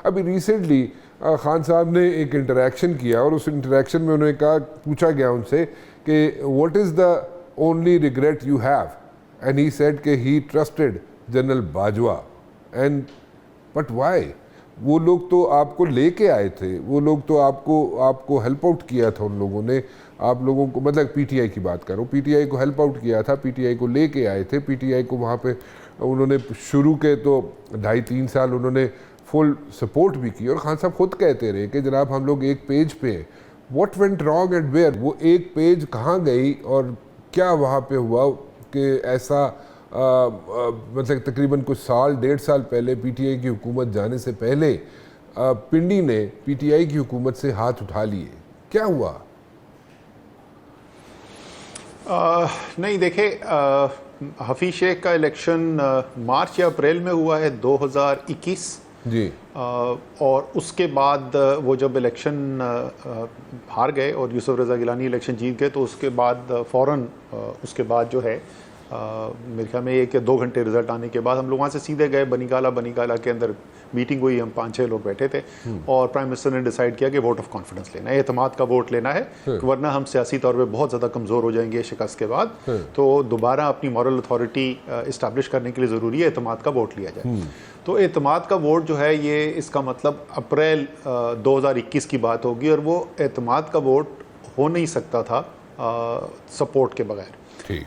अभी रिसेंटली खान साहब ने एक इंटरेक्शन किया और उस इंटरेक्शन में उन्होंने कहा, पूछा गया उनसे कि what is the only regret you have, and he said कि he trusted general Bajwa, and but why? वो लोग तो आपको लेके आए थे, वो लोग तो आपको हेल्प आउट किया था उन लोगों ने, आप लोगों को, मतलब पीटीआई की बात कर रहा हूँ, पीटीआई को हेल्प आउट किया था, पीटीआई को लेके आए थे, पीटीआई को वहाँ पे उन्होंने शुरू के तो 2.5-3 साल उन्होंने फुल सपोर्ट भी की, और खान साहब खुद कहते रहे कि जनाब हम लोग एक पेज पे हैं। What went wrong and where? वो एक पेज कहाँ गई और क्या वहाँ पे हुआ कि ऐसा मतलब तकरीबन कुछ साल 1.5 साल पहले पीटीआई की हुकूमत जाने से पहले पिंडी ने पीटीआई की हुकूमत से हाथ उठा लिए, क्या हुआ? नहीं देखे, हफीज शेख का इलेक्शन मार्च या अप्रैल में हुआ है 2021 जी, और उसके बाद वो जब इलेक्शन हार गए और यूसुफ रज़ा गिलानी इलेक्शन जीत गए, तो उसके बाद फ़ौरन उसके बाद जो है मेरे ख्याल में 1 या 2 घंटे रिजल्ट आने के बाद हम लोग वहाँ से सीधे गए बनीगाला के अंदर मीटिंग हुई, हम 5-6 लोग बैठे थे और प्राइम मिनिस्टर ने डिसाइड किया कि वोट ऑफ कॉन्फिडेंस लेना है, एतमाद का वोट लेना है, वरना हम सियासी तौर पे बहुत ज़्यादा कमज़ोर हो जाएंगे शिकस्त के बाद, तो दोबारा अपनी मॉरल अथॉरिटी इस्टेब्लिश करने के लिए ज़रूरी है एतमाद का वोट लिया जाए। तो एतमाद का वोट जो है ये इसका मतलब अप्रैल 2021 की बात होगी, और वो एतमाद का वोट हो नहीं सकता था सपोर्ट के बगैर।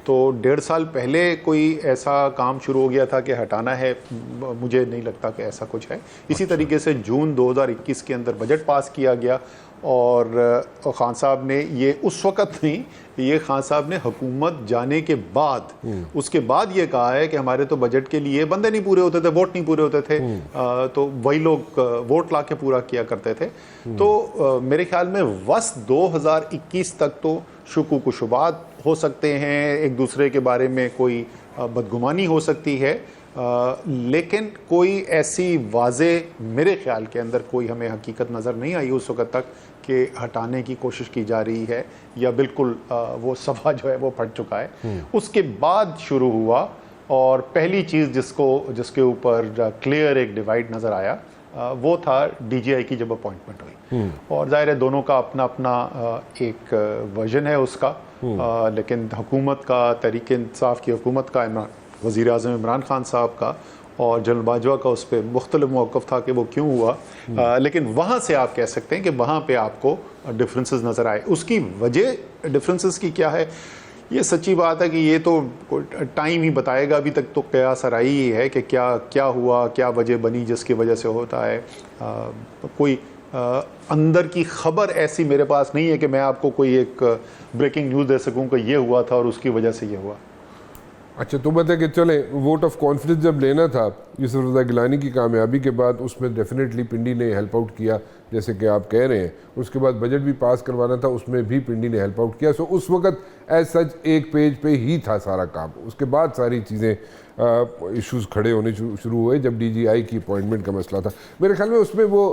तो 1.5 साल पहले कोई ऐसा काम शुरू हो गया था कि हटाना है, मुझे नहीं लगता कि ऐसा कुछ है। इसी तरीके से जून 2021 के अंदर बजट पास किया गया, और खान साहब ने ये उस वक़्त नहीं, ये खान साहब ने हुकूमत जाने के बाद उसके बाद ये कहा है कि हमारे तो बजट के लिए बंदे नहीं पूरे होते थे, वोट नहीं पूरे होते थे, तो वही लोग वोट ला के पूरा किया करते थे। तो मेरे ख्याल में वर्ष 2021 तक तो शुकूक व शुबात हो सकते हैं, एक दूसरे के बारे में कोई बदगुमानी हो सकती है, लेकिन कोई ऐसी वाज़े मेरे ख्याल के अंदर कोई हमें हकीकत नज़र नहीं आई उस वक़्त तक कि हटाने की कोशिश की जा रही है या बिल्कुल वो सफ़ा जो है वो फट चुका है। उसके बाद शुरू हुआ, और पहली चीज़ जिसके ऊपर क्लियर एक डिवाइड नज़र आया वो था डीजीआई की जब अपॉइंटमेंट हुई, और ज़ाहिर है दोनों का अपना अपना एक वर्जन है उसका, लेकिन हुकूमत का, तहरीक इंसाफ की हुकूमत का, वज़ीर आज़म इमरान खान साहब का और जनरल बाजवा का उस पर मुख्तलिफ मौक़िफ़ था कि वो क्यों हुआ, लेकिन वहाँ से आप कह सकते हैं कि वहाँ पे आपको डिफरेंसेस नज़र आए। उसकी वजह डिफरेंसेस की क्या है, ये सच्ची बात है कि ये तो टाइम ही बताएगा, अभी तक तो कयास आराई ही है कि क्या हुआ, क्या वजह बनी जिसकी वजह से होता है। कोई अंदर की खबर ऐसी मेरे पास नहीं है कि मैं आपको कोई एक ब्रेकिंग न्यूज़ दे सकूं कि ये हुआ था और उसकी वजह से ये हुआ। अच्छा, तो बताए कि चले वोट ऑफ कॉन्फिडेंस जब लेना था यूसुफ रज़ा गिलानी की कामयाबी के बाद, उसमें डेफिनेटली पिंडी ने हेल्प आउट किया, जैसे कि आप कह रहे हैं। उसके बाद बजट भी पास करवाना था, उसमें भी पिंडी ने हेल्प आउट किया। सो उस वक्त एज सच एक पेज पे ही था सारा काम। उसके बाद सारी चीज़ें इश्यूज़ खड़े होने शुरू हुए जब डीजीआई की अपॉइंटमेंट का मसला था। मेरे ख्याल में उसमें वो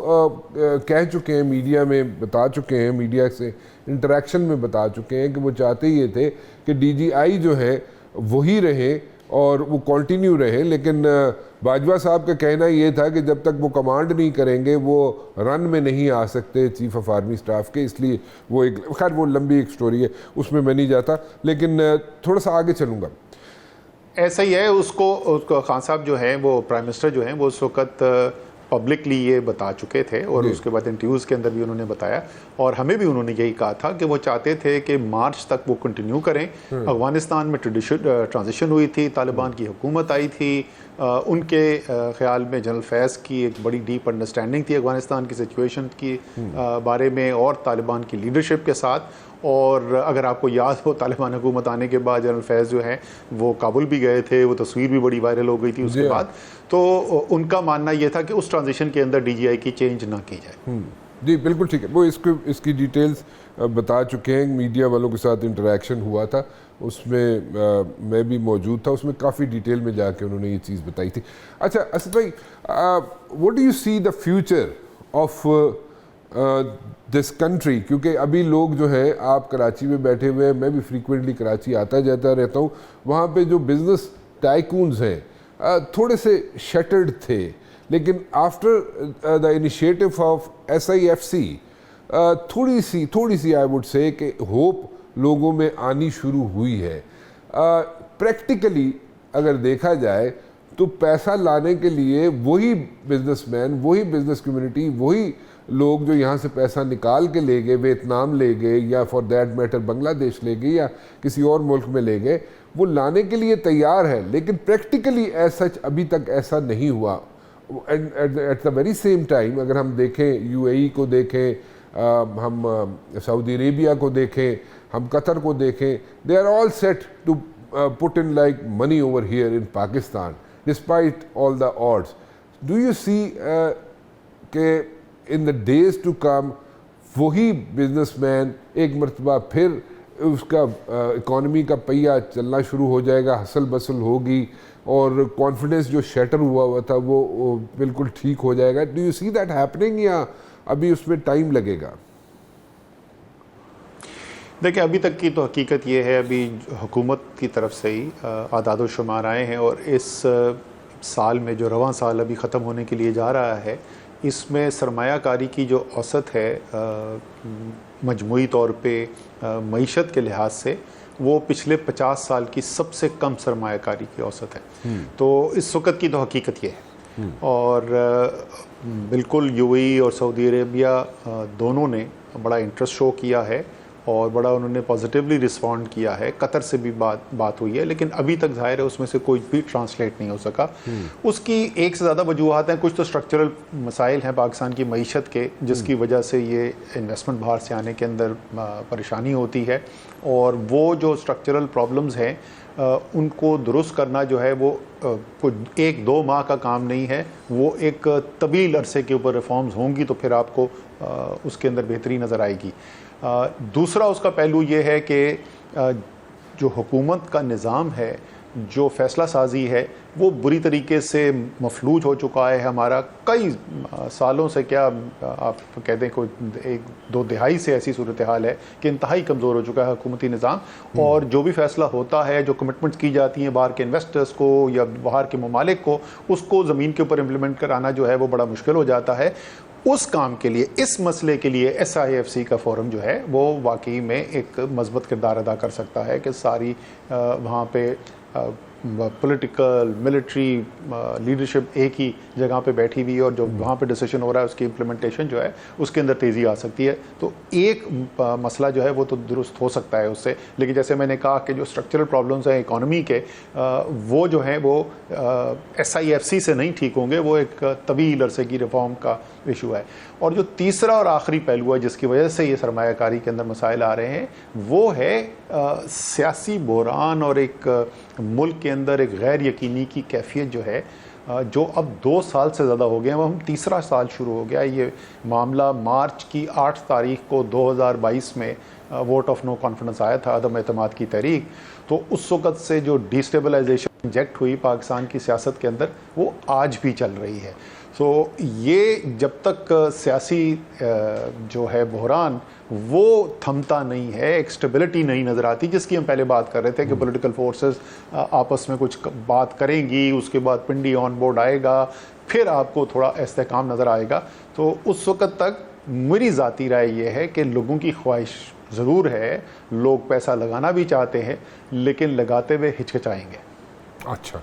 कह चुके हैं, मीडिया में बता चुके हैं, मीडिया से इंटरेक्शन में बता चुके हैं कि वो चाहते ये थे कि डीजीआई जो है वही रहे और वो कंटिन्यू रहे, लेकिन बाजवा साहब का कहना ये था कि जब तक वो कमांड नहीं करेंगे वो रन में नहीं आ सकते चीफ ऑफ आर्मी स्टाफ के, इसलिए वो एक, खैर वो लंबी एक स्टोरी है, उसमें मैं नहीं जाता, लेकिन थोड़ा सा आगे चलूँगा। ऐसा ही है, उसको खान साहब जो हैं, वो प्राइम मिनिस्टर जो हैं, वो उस वक़्त पब्लिकली ये बता चुके थे और उसके बाद इंटरव्यूज़ के अंदर भी उन्होंने बताया, और हमें भी उन्होंने यही कहा था कि वो चाहते थे कि मार्च तक वो कंटिन्यू करें। अफ़गानिस्तान में ट्रांजिशन हुई थी, तालिबान की हुकूमत आई थी, उनके ख्याल में जनरल फैज़ की एक बड़ी डीप अंडरस्टैंडिंग थी अफ़गानिस्तान की सिचुएशन की बारे में और तालिबान की लीडरशिप के साथ। और अगर आपको याद हो, तालिबान हुकूमत आने के बाद जनरल फैज़ जो है वो काबुल भी गए थे, वो तस्वीर भी बड़ी वायरल हो गई थी उसके बाद। तो उनका मानना ये था कि उस ट्रांजिशन के अंदर डीजीआई की चेंज ना की जाए। जी बिल्कुल ठीक है, वो इसकी डिटेल्स बता चुके हैं। मीडिया वालों के साथ इंटरेक्शन हुआ था, उसमें मैं भी मौजूद था, उसमें काफ़ी डिटेल में जाके उन्होंने ये चीज़ बताई थी। अच्छा असद भाई, what do you see the future of this country? क्योंकि अभी लोग जो है, आप कराची में बैठे हुए हैं, मैं भी फ्रीक्वेंटली कराची आता जाता रहता हूँ, वहाँ पे जो बिज़नेस टाइकून्स हैं थोड़े से शटर्ड थे, लेकिन after the initiative of SIFC थोड़ी सी आई वुड से कि होप लोगों में आनी शुरू हुई है। प्रैक्टिकली अगर देखा जाए तो पैसा लाने के लिए वही बिजनेसमैन, वही बिजनेस कम्युनिटी, वही लोग जो यहाँ से पैसा निकाल के ले गए, वियतनाम ले गए या फॉर दैट मैटर बांग्लादेश ले गए या किसी और मुल्क में ले गए, वो लाने के लिए तैयार है, लेकिन प्रैक्टिकली एज सच अभी तक ऐसा नहीं हुआ। At the very same time अगर हम देखें UAE को देखें, हम सऊदी अरेबिया को देखें, हम कतर को देखें, they are all set to put in like money over here in Pakistan despite all the odds. Do you see के in the days to come वही बिजनेसमैन एक मरतबा फिर उसका इकॉनमी का पहिया चलना शुरू हो जाएगा, हसल बसल होगी और कॉन्फिडेंस जो शैटर हुआ था वो बिल्कुल ठीक हो जाएगा? Do you see that happening या अभी उसमें टाइम लगेगा? देखिए, अभी तक की तो हकीकत ये है, अभी हुकूमत की तरफ से ही आदाद व शुमार आए हैं और इस साल में जो रवां साल अभी ख़त्म होने के लिए जा रहा है, इसमें सरमायाकारी की जो औसत है मजमूई तौर पे मईशत के लिहाज से, वो पिछले 50 साल की सबसे कम सरमायाकारी की औसत है। तो इस वक्त की तो हकीकत ये है। और बिल्कुल UAE और सऊदी अरेबिया दोनों ने बड़ा इंटरेस्ट शो किया है और बड़ा उन्होंने पॉजिटिवली रिस्पॉन्ड किया है। कतर से भी बात हुई है, लेकिन अभी तक जाहिर है उसमें से कोई भी ट्रांसलेट नहीं हो सका। उसकी एक से ज़्यादा वजूहात हैं। कुछ तो स्ट्रक्चरल मसाइल हैं पाकिस्तान की मईशत के, जिसकी वजह से ये इन्वेस्टमेंट बाहर से आने के अंदर परेशानी होती है, और वो जो स्ट्रक्चरल प्रॉब्लम्स हैं उनको दुरुस्त करना जो है वो कुछ 1-2 माह का काम नहीं है, वो एक तवील अरसे के ऊपर रिफॉर्म्स होंगी तो फिर आपको उसके अंदर बेहतरी नज़र आएगी। दूसरा उसका पहलू ये है कि जो हुकूमत का निज़ाम है, जो फ़ैसला साजी है, वो बुरी तरीके से मफलूज हो चुका है। हमारा कई सालों से, क्या आप कह दें कोई 1-2 दिहाई से ऐसी सूरत हाल है कि इंतहाई कमज़ोर हो चुका है हुकूमती निज़ाम, और जो भी फ़ैसला होता है, जो कमिटमेंट्स की जाती हैं बाहर के इन्वेस्टर्स को या बाहर के ममालिक को, उसको ज़मीन के ऊपर इम्प्लीमेंट कराना जो है वो बड़ा मुश्किल हो जाता है। उस काम के लिए, इस मसले के लिए SIFC का फोरम जो है वो वाकई में एक मजबूत किरदार अदा कर सकता है कि सारी वहाँ पे पॉलिटिकल मिलिट्री लीडरशिप एक ही जगह पे बैठी हुई है और जो वहाँ पे डिसीजन हो रहा है उसकी इम्प्लीमेंटेशन जो है उसके अंदर तेज़ी आ सकती है। तो एक मसला जो है वो तो दुरुस्त हो सकता है उससे, लेकिन जैसे मैंने कहा कि जो स्ट्रक्चरल प्रॉब्लम्स हैं इकॉनमी के, वो जो हैं वो SIFC से नहीं ठीक होंगे, वो एक तवील अरसे की रिफॉर्म का इशू है। और जो तीसरा और आखिरी पहलू है जिसकी वजह से ये सरमायाकारी के अंदर मसाइल आ रहे हैं, वो है सियासी बहरान और एक मुल्क के अंदर एक गैर यकीनी की कैफियत जो है, जो अब 2 साल से ज़्यादा हो गए हैं। हम तीसरा साल शुरू हो गया। ये मामला मार्च की 8 तारीख को 2022 में वोट ऑफ नो कॉन्फिडेंस आया था, अदम एतमाद की तहरीक। तो उस वक़्त से जो डिस्टेबलाइजेशन इंजेक्ट हुई पाकिस्तान की सियासत के अंदर, वो आज भी चल रही है। तो ये जब तक सियासी जो है बहरान वो थमता नहीं है, एक स्टेबिलिटी नहीं नज़र आती, जिसकी हम पहले बात कर रहे थे कि पॉलिटिकल फोर्सेस आपस में कुछ बात करेंगी, उसके बाद पिंडी ऑन बोर्ड आएगा, फिर आपको थोड़ा इस्तेहकाम नज़र आएगा। तो उस वक़्त तक मेरी ज़ाती राय ये है कि लोगों की ख्वाहिश ज़रूर है, लोग पैसा लगाना भी चाहते हैं, लेकिन लगाते हुए हिचकिचाएंगे। अच्छा।